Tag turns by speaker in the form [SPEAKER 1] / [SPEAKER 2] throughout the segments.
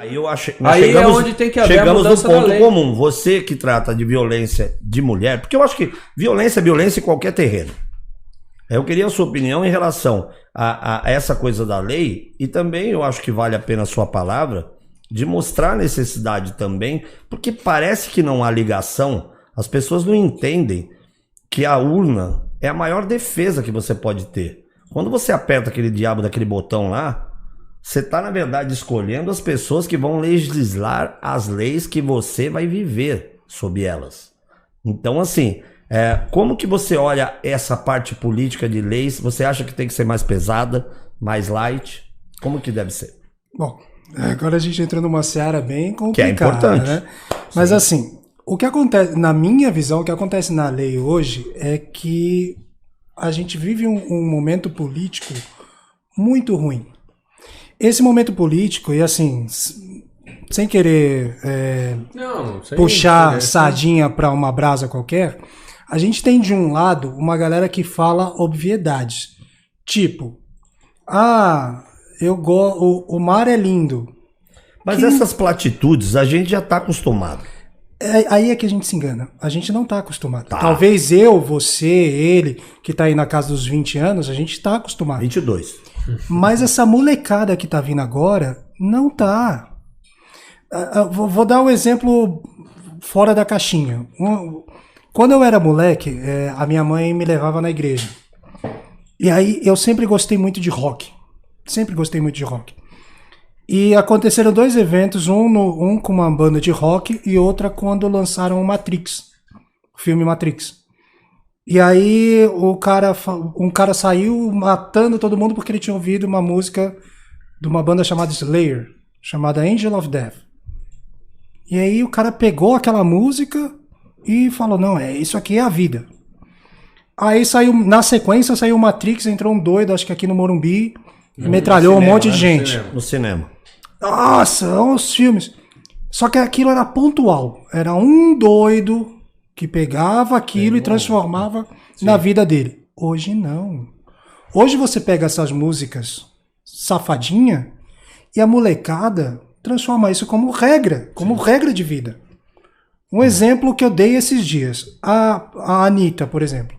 [SPEAKER 1] Aí eu acho.
[SPEAKER 2] Aí é onde tem que haver a mudança da lei.
[SPEAKER 1] Chegamos no ponto comum. Você que trata de violência de mulher, porque eu acho que violência é violência em qualquer terreno. Eu queria a sua opinião em relação a essa coisa da lei, e também eu acho que vale a pena a sua palavra de mostrar a necessidade também, porque parece que não há ligação, as pessoas não entendem que a urna é a maior defesa que você pode ter. Quando você aperta aquele diabo daquele botão lá, você está, na verdade, escolhendo as pessoas que vão legislar as leis que você vai viver sob elas. Então, assim, como que você olha essa parte política de leis? Você acha que tem que ser mais pesada, mais light? Como que deve ser?
[SPEAKER 3] Bom, agora a gente entra numa seara bem complicada.
[SPEAKER 1] Que é importante.
[SPEAKER 3] Né? Mas assim, o que acontece, na minha visão, o que acontece na lei hoje é que a gente vive um momento político muito ruim. Esse momento político, e assim, sem querer puxar sardinha para uma brasa qualquer, a gente tem de um lado uma galera que fala obviedades. Tipo, o mar é lindo.
[SPEAKER 1] Mas essas platitudes a gente já está acostumado.
[SPEAKER 3] Aí é que a gente se engana. A gente não está acostumado. Tá. Talvez eu, você, ele, que está aí na casa dos 20 anos, a gente está acostumado.
[SPEAKER 1] 22.
[SPEAKER 3] Mas essa molecada que está vindo agora, não tá. Vou dar um exemplo fora da caixinha. Quando eu era moleque, a minha mãe me levava na igreja. E aí eu sempre gostei muito de rock. Sempre gostei muito de rock. E aconteceram 2 eventos, um com uma banda de rock e outra quando lançaram o Matrix, o filme Matrix. E aí um cara saiu matando todo mundo porque ele tinha ouvido uma música de uma banda chamada Slayer, chamada Angel of Death. E aí o cara pegou aquela música e falou, não, isso aqui é a vida. Aí na sequência saiu o Matrix, entrou um doido, acho que aqui no Morumbi, metralhou um monte de gente.
[SPEAKER 1] No cinema.
[SPEAKER 3] Nossa, os filmes. Só que aquilo era pontual. Era um doido que pegava aquilo e transformava na vida dele. Hoje não. Hoje você pega essas músicas safadinha e a molecada transforma isso como regra de vida. Um exemplo que eu dei esses dias. A Anitta, por exemplo.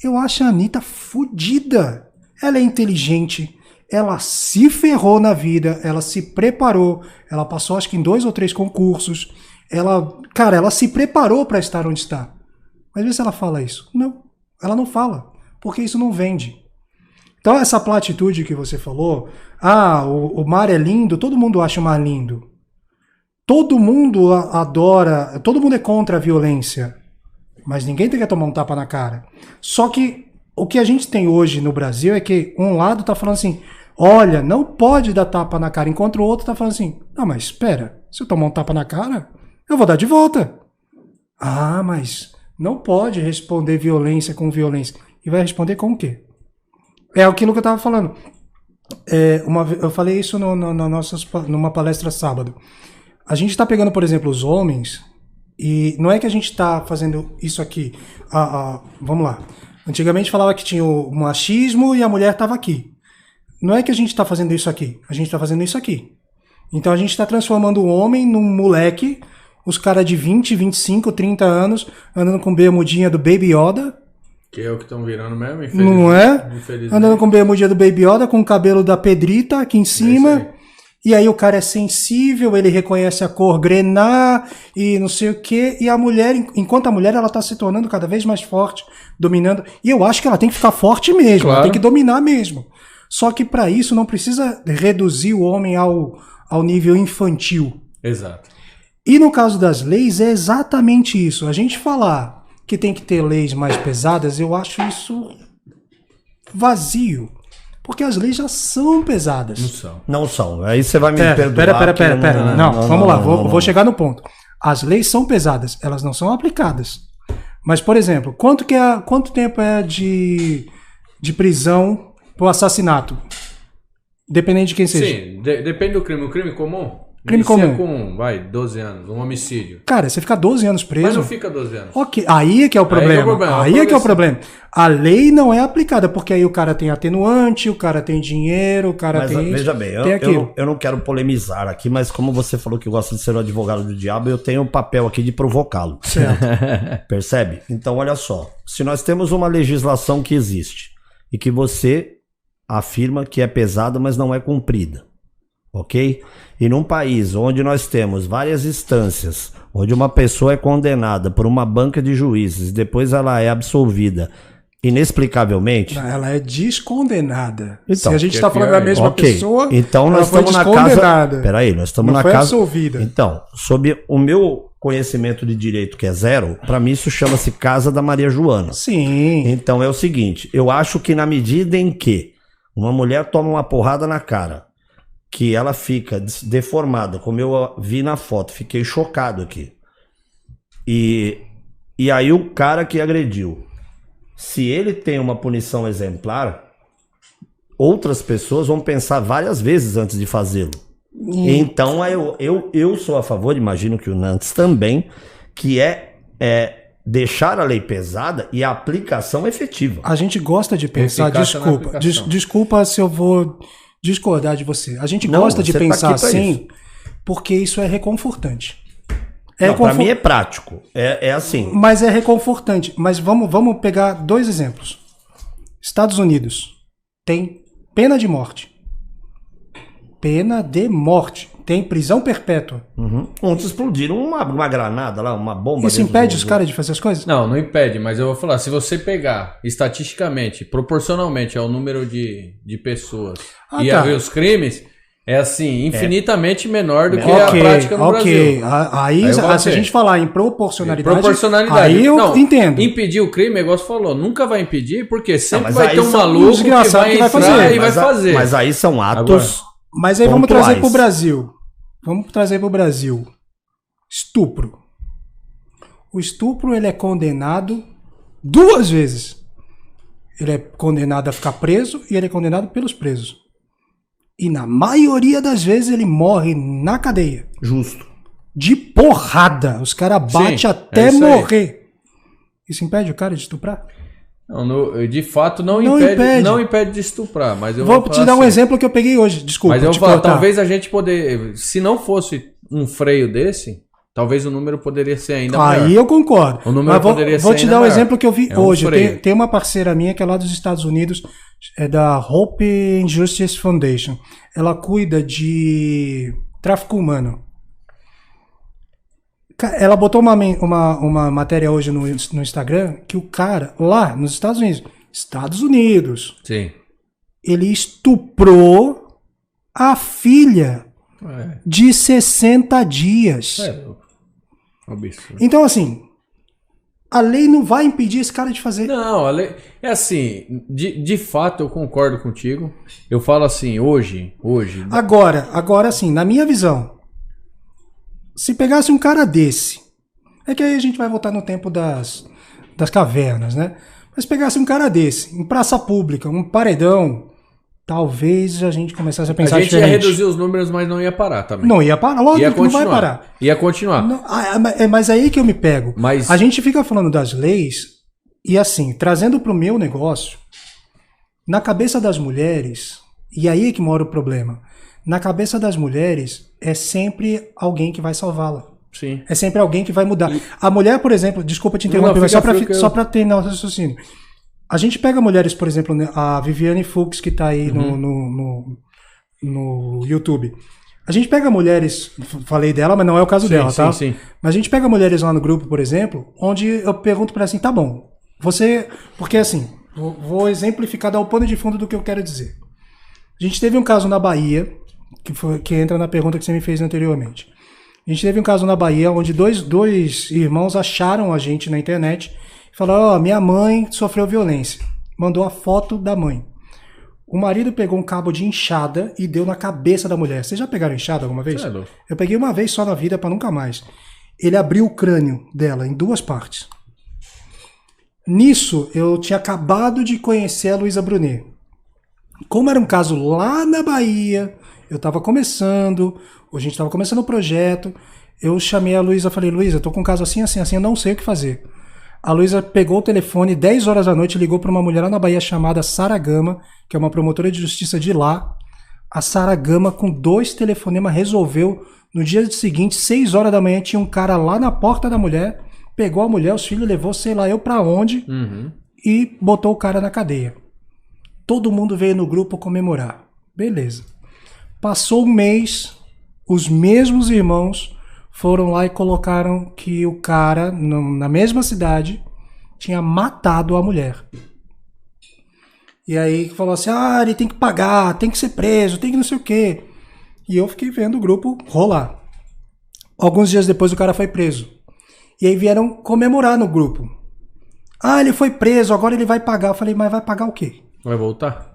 [SPEAKER 3] Eu acho a Anitta fodida. Ela é inteligente. Ela se ferrou na vida, ela se preparou, ela passou acho que em 2 ou 3 concursos, ela se preparou para estar onde está. Mas vê se ela fala isso. Não, ela não fala, porque isso não vende. Então essa platitude que você falou, o mar é lindo, todo mundo acha o mar lindo. Todo mundo adora, todo mundo é contra a violência, mas ninguém tem que tomar um tapa na cara. Só que o que a gente tem hoje no Brasil é que um lado está falando assim, olha, não pode dar tapa na cara, enquanto o outro está falando assim, não, mas espera, se eu tomar um tapa na cara, eu vou dar de volta. Mas não pode responder violência com violência. E vai responder com o quê? É aquilo que eu estava falando. Eu falei isso numa palestra sábado. A gente está pegando, por exemplo, os homens, e não é que a gente está fazendo isso aqui. Vamos lá. Antigamente falava que tinha o machismo e a mulher estava aqui. Não é que a gente está fazendo isso aqui. A gente está fazendo isso aqui. Então a gente está transformando o homem num moleque, os caras de 20, 25, 30 anos, andando com bermudinha do Baby Yoda.
[SPEAKER 2] Que é o que estão virando mesmo, infelizmente.
[SPEAKER 3] Não é? Andando com bermudinha do Baby Yoda, com o cabelo da Pedrita aqui em cima. E aí o cara é sensível, ele reconhece a cor grená e não sei o quê. E a mulher, enquanto a mulher, ela tá se tornando cada vez mais forte, dominando. E eu acho que ela tem que ficar forte mesmo, claro. Ela tem que dominar mesmo. Só que para isso não precisa reduzir o homem ao nível infantil.
[SPEAKER 2] Exato.
[SPEAKER 3] E no caso das leis é exatamente isso. A gente falar que tem que ter leis mais pesadas, eu acho isso vazio. Porque as leis já são pesadas.
[SPEAKER 2] Não são.
[SPEAKER 1] Não são. Aí você vai me perdoar.
[SPEAKER 3] Pera. Não, vamos lá. Vou chegar no ponto. As leis são pesadas. Elas não são aplicadas. Mas, por exemplo, quanto tempo é de prisão por assassinato? Dependendo de quem seja.
[SPEAKER 2] Sim, depende do crime. O crime comum,
[SPEAKER 3] Crime comum.
[SPEAKER 2] Com, 12 anos, um homicídio.
[SPEAKER 3] Cara, você fica 12 anos preso.
[SPEAKER 2] Mas não fica 12 anos.
[SPEAKER 3] Ok, aí é que é o problema. Aí é que é o problema. A lei não é aplicada, porque aí o cara tem atenuante, o cara tem dinheiro, o cara tem.
[SPEAKER 1] Veja bem, eu não quero polemizar aqui, mas como você falou que gosta de ser o advogado do diabo, eu tenho o papel aqui de provocá-lo.
[SPEAKER 3] Certo.
[SPEAKER 1] Percebe? Então, olha só. Se nós temos uma legislação que existe e que você afirma que é pesada, mas não é cumprida. Ok? E num país onde nós temos várias instâncias, onde uma pessoa é condenada por uma banca de juízes, depois ela é absolvida inexplicavelmente.
[SPEAKER 3] Ela é descondenada.
[SPEAKER 1] Então,
[SPEAKER 3] se a gente está falando da mesma pessoa,
[SPEAKER 1] então nós estamos na casa. Peraí, nós estamos na casa.
[SPEAKER 3] Absolvida.
[SPEAKER 1] Então, sob o meu conhecimento de direito, que é zero, para mim isso chama-se Casa da Maria Joana.
[SPEAKER 3] Sim.
[SPEAKER 1] Então é o seguinte, eu acho que na medida em que uma mulher toma uma porrada na cara, que ela fica deformada, como eu vi na foto, fiquei chocado aqui. E aí o cara que agrediu, se ele tem uma punição exemplar, outras pessoas vão pensar várias vezes antes de fazê-lo. Então eu sou a favor, imagino que o Nantes também, que é deixar a lei pesada e a aplicação efetiva.
[SPEAKER 3] A gente gosta de pensar, desculpa se eu vou discordar de você. A gente gosta de pensar assim, porque isso é reconfortante.
[SPEAKER 1] Para mim é prático, é assim.
[SPEAKER 3] Mas é reconfortante. Mas vamos pegar 2 exemplos. Estados Unidos tem pena de morte. Pena de morte. Tem prisão perpétua.
[SPEAKER 1] Ontem explodiram uma granada lá, uma bomba.
[SPEAKER 3] Isso impede os caras de fazer as coisas?
[SPEAKER 2] Não impede, mas eu vou falar, se você pegar estatisticamente, proporcionalmente ao número de pessoas e a ver os crimes, é assim, infinitamente menor do que a prática no Brasil.
[SPEAKER 3] Aí se a gente falar em proporcionalidade, aí eu
[SPEAKER 2] não,
[SPEAKER 3] entendo.
[SPEAKER 2] Impedir o crime, igual você falou, nunca vai impedir, porque sempre
[SPEAKER 1] não,
[SPEAKER 2] vai ter um maluco que vai entrar e vai fazer.
[SPEAKER 1] Mas aí são atos.
[SPEAKER 3] Mas aí vamos trazer para o Brasil. Vamos trazer para o Brasil. Estupro. O estupro ele é condenado 2 vezes. Ele é condenado a ficar preso e ele é condenado pelos presos. E na maioria das vezes ele morre na cadeia.
[SPEAKER 1] Justo.
[SPEAKER 3] De porrada. Os caras batem até morrer. Isso impede o cara de estuprar?
[SPEAKER 2] Não, de fato não impede de estuprar, mas eu
[SPEAKER 3] vou te dar um exemplo que eu peguei hoje, desculpa.
[SPEAKER 2] Mas eu vou falar, talvez a gente poder, se não fosse um freio desse, talvez o número poderia ser ainda maior.
[SPEAKER 3] Aí eu concordo.
[SPEAKER 2] O número poderia ser
[SPEAKER 3] vou te dar um
[SPEAKER 2] maior.
[SPEAKER 3] Exemplo que eu vi hoje. Tem uma parceira minha que é lá dos Estados Unidos, é da Hope and Justice Foundation. Ela cuida de tráfico humano. Ela botou uma matéria hoje no Instagram que o cara, lá nos Estados Unidos,
[SPEAKER 2] sim,
[SPEAKER 3] ele estuprou a filha de 60 dias.
[SPEAKER 2] Absurdo.
[SPEAKER 3] Então, assim, a lei não vai impedir esse cara de fazer.
[SPEAKER 2] Não, a lei... É assim, de fato eu concordo contigo. Eu falo assim, hoje...
[SPEAKER 3] Agora sim, na minha visão, se pegasse um cara desse, é que aí a gente vai voltar no tempo das cavernas, né? Mas se pegasse um cara desse, em praça pública, um paredão, talvez a gente começasse a pensar diferente.
[SPEAKER 2] A gente ia reduzir os números, mas não ia parar também.
[SPEAKER 3] Não ia parar, lógico que não vai parar.
[SPEAKER 2] Ia continuar.
[SPEAKER 3] Não, mas aí que eu me pego. A gente fica falando das leis e assim, trazendo para o meu negócio, na cabeça das mulheres, e aí é que mora o problema, na cabeça das mulheres é sempre alguém que vai salvá-la.
[SPEAKER 2] Sim.
[SPEAKER 3] É sempre alguém que vai mudar. A mulher, por exemplo, desculpa te interromper, mas só para terminar o raciocínio. A gente pega mulheres, por exemplo, a Viviane Fuchs, que está aí no YouTube. A gente pega mulheres, falei dela, mas não é o caso dela, tá?
[SPEAKER 2] Sim.
[SPEAKER 3] Mas a gente pega mulheres lá no grupo, por exemplo, onde eu pergunto para ela assim, tá bom, você... Porque assim, vou exemplificar, dar o pano de fundo do que eu quero dizer. A gente teve um caso na Bahia, que entra na pergunta que você me fez anteriormente. A gente teve um caso na Bahia onde dois irmãos acharam a gente na internet e falaram, minha mãe sofreu violência. Mandou a foto da mãe. O marido pegou um cabo de enxada e deu na cabeça da mulher. Vocês já pegaram enxada alguma vez?
[SPEAKER 2] Claro.
[SPEAKER 3] Eu peguei uma vez só na vida para nunca mais. Ele abriu o crânio dela em 2 partes. Nisso, eu tinha acabado de conhecer a Luísa Brunet. Como era um caso lá na Bahia, eu estava começando, A gente estava começando o projeto, eu chamei a Luísa, falei, Luísa, eu tô com um caso assim, assim, assim, eu não sei o que fazer. A Luísa pegou o telefone, 10 horas da noite, ligou para uma mulher lá na Bahia chamada Sara Gama, que é uma promotora de justiça de lá. A Sara Gama, com 2 telefonemas, resolveu. No dia seguinte, 6 horas da manhã, tinha um cara lá na porta da mulher, pegou a mulher, os filhos, levou sei lá eu pra onde, e botou o cara na cadeia. Todo mundo veio no grupo comemorar. Beleza. Passou um mês, os mesmos irmãos foram lá e colocaram que o cara, na mesma cidade, tinha matado a mulher. E aí falou assim, ele tem que pagar, tem que ser preso, tem que não sei o quê. E eu fiquei vendo o grupo rolar. Alguns dias depois o cara foi preso. E aí vieram comemorar no grupo. Ele foi preso, agora ele vai pagar. Eu falei, mas vai pagar o quê?
[SPEAKER 2] Vai voltar?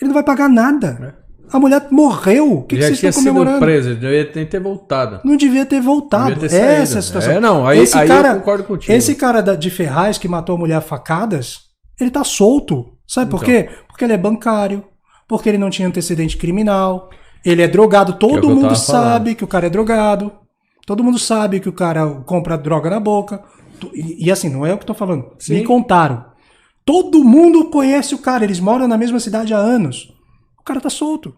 [SPEAKER 3] Ele não vai pagar nada. A mulher morreu. O que vocês estão comemorando?
[SPEAKER 2] Sido preso, ele devia ter voltado.
[SPEAKER 3] Não devia ter voltado.
[SPEAKER 2] Devia ter
[SPEAKER 3] essa é a situação.
[SPEAKER 2] Aí eu concordo contigo.
[SPEAKER 3] Esse cara de Ferraz que matou a mulher a facadas, ele tá solto. Sabe por quê? Porque ele é bancário, porque ele não tinha antecedente criminal, ele é drogado, todo mundo sabe que o cara é drogado, todo mundo sabe que o cara compra droga na boca. E assim, não é eu que tô falando. Sim. Me contaram. Todo mundo conhece o cara, eles moram na mesma cidade há anos. O cara tá solto.